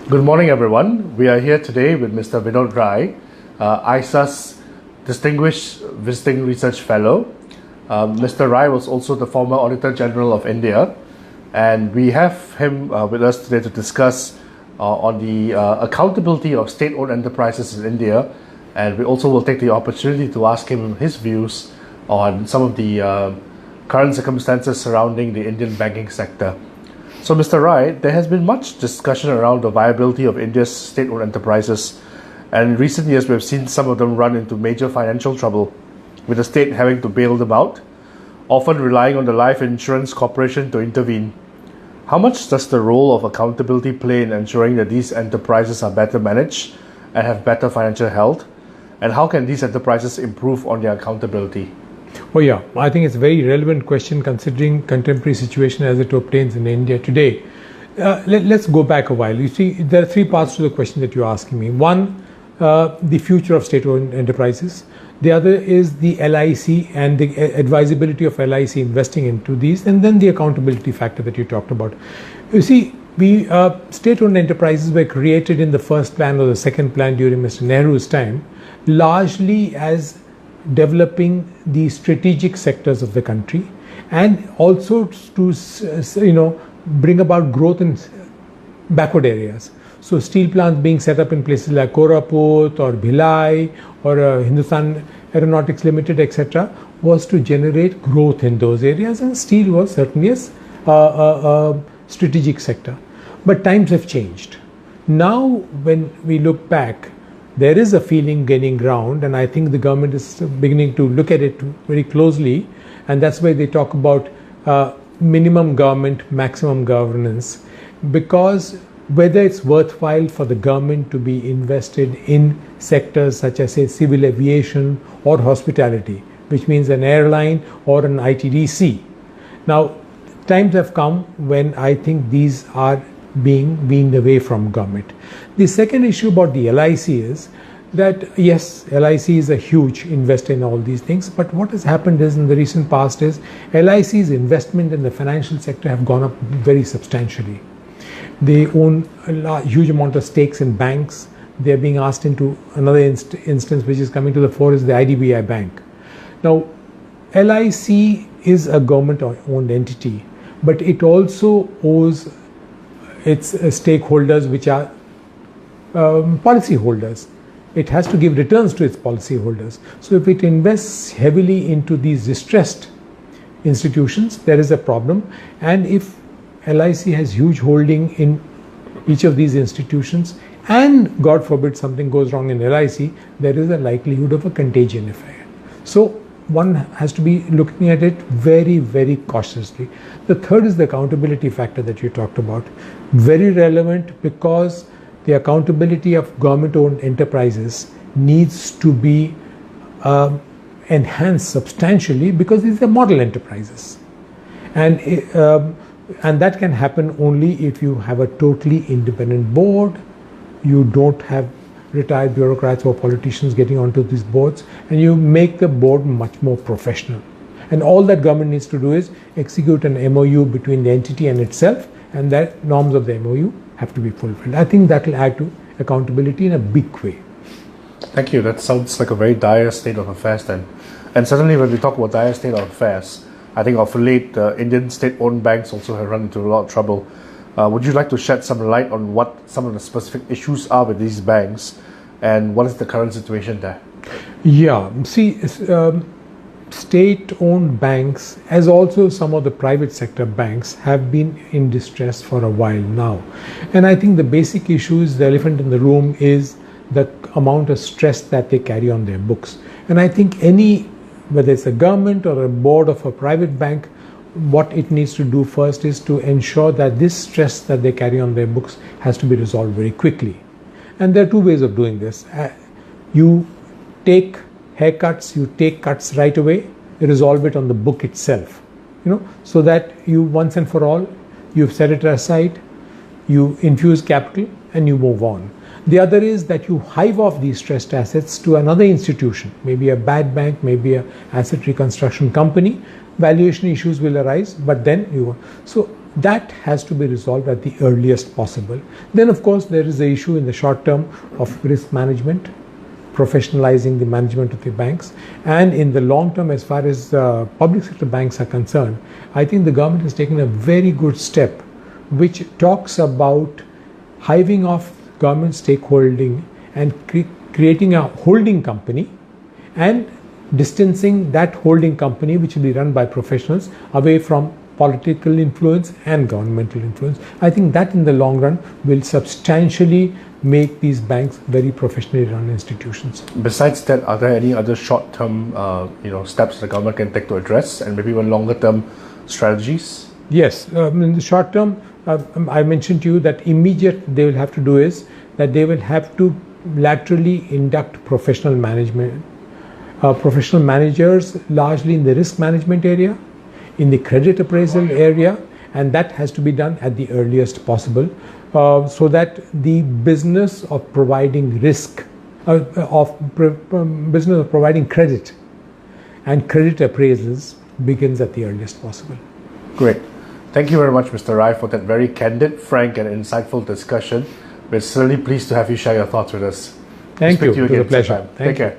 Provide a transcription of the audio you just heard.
Good morning, everyone. We are here today with Mr. Vinod Rai, ISAS Distinguished Visiting Research Fellow. Mr. Rai was also the former Auditor General of India, and we have him with us today to discuss on the accountability of state-owned enterprises in India, and we also will take the opportunity to ask him his views on some of the current circumstances surrounding the Indian banking sector. So, Mr. Rai, there has been much discussion around the viability of India's state-owned enterprises, and in recent years we have seen some of them run into major financial trouble, with the state having to bail them out, often relying on the life insurance corporation to intervene. How much does the role of accountability play in ensuring that these enterprises are better managed and have better financial health? And how can these enterprises improve on their accountability? Oh yeah, I think it's a very relevant question considering contemporary situation as it obtains in India today. Let's go back a while. You see, there are three parts to the question that you're asking me. One, the future of state-owned enterprises. The other is the LIC and the advisability of LIC investing into these, and then the accountability factor that you talked about. You see, state-owned enterprises were created in the first plan or the second plan during Mr. Nehru's time, largely as developing the strategic sectors of the country, and also to bring about growth in backward areas. So steel plants being set up in places like Koraput or Bhilai or Hindustan Aeronautics Limited, etc., was to generate growth in those areas, and steel was certainly a strategic sector. But times have changed. Now when we look back, there is a feeling gaining ground, and I think the government is beginning to look at it very closely, and that's why they talk about minimum government, maximum governance, because whether it's worthwhile for the government to be invested in sectors such as, say, civil aviation or hospitality, which means an airline or an ITDC. Now, times have come when I think these are being weaned away from government. The second issue about the LIC is that yes, LIC is a huge investor in all these things, but what has happened is in the recent past is LIC's investment in the financial sector have gone up very substantially. They own a huge amount of stakes in banks. They are being asked into another instance which is coming to the fore is the IDBI Bank. Now, LIC is a government-owned entity, but it also owes its stakeholders, which are policy holders. It has to give returns to its policy holders. So if it invests heavily into these distressed institutions, there is a problem. And if LIC has huge holding in each of these institutions, and God forbid something goes wrong in LIC, there is a likelihood of a contagion effect. So one has to be looking at it very, very cautiously. The third is the accountability factor that you talked about. Very relevant, because the accountability of government-owned enterprises needs to be enhanced substantially, because these are model enterprises. And that can happen only if you have a totally independent board, you don't have retired bureaucrats or politicians getting onto these boards, and you make the board much more professional. And all that government needs to do is execute an MOU between the entity and itself, and that norms of the MOU have to be fulfilled. I think that will add to accountability in a big way. Thank you. That sounds like a very dire state of affairs then. And certainly when we talk about dire state of affairs, I think of late Indian state-owned banks also have run into a lot of trouble. Would you like to shed some light on what some of the specific issues are with these banks, and what is the current situation there? Yeah, see, state-owned banks, as also some of the private sector banks, have been in distress for a while now. And I think the basic issue is, the elephant in the room is the amount of stress that they carry on their books. And I think whether it's a government or a board of a private bank, what it needs to do first is to ensure that this stress that they carry on their books has to be resolved very quickly. And there are two ways of doing this. You take haircuts, you take cuts right away, you resolve it on the book itself, so that you once and for all, you've set it aside, you infuse capital, and you move on. The other is that you hive off these stressed assets to another institution, maybe a bad bank, maybe an asset reconstruction company. Valuation issues will arise, but then so That has to be resolved at the earliest possible. Then, of course, there is the issue in the short term of risk management, professionalizing the management of the banks, and in the long term, as far as public sector banks are concerned, I think the government has taken a very good step which talks about hiving off government stakeholding and creating a holding company and distancing that holding company, which will be run by professionals, away from political influence and governmental influence. I think that in the long run will substantially make these banks very professionally run institutions. Besides that, are there any other short-term steps the government can take to address, and maybe even longer-term strategies? Yes, in the short term, I mentioned to you that immediate they will have to do is that they will have to laterally induct professional management, professional managers largely in the risk management area, in the credit appraisal area, and that has to be done at the earliest possible, so that the business of providing business of providing credit and credit appraisals begins at the earliest possible. Great. Thank you very much, Mr. Rai, for that very candid, frank and insightful discussion. We're certainly pleased to have you share your thoughts with us. Thank you. It was a pleasure. Take care.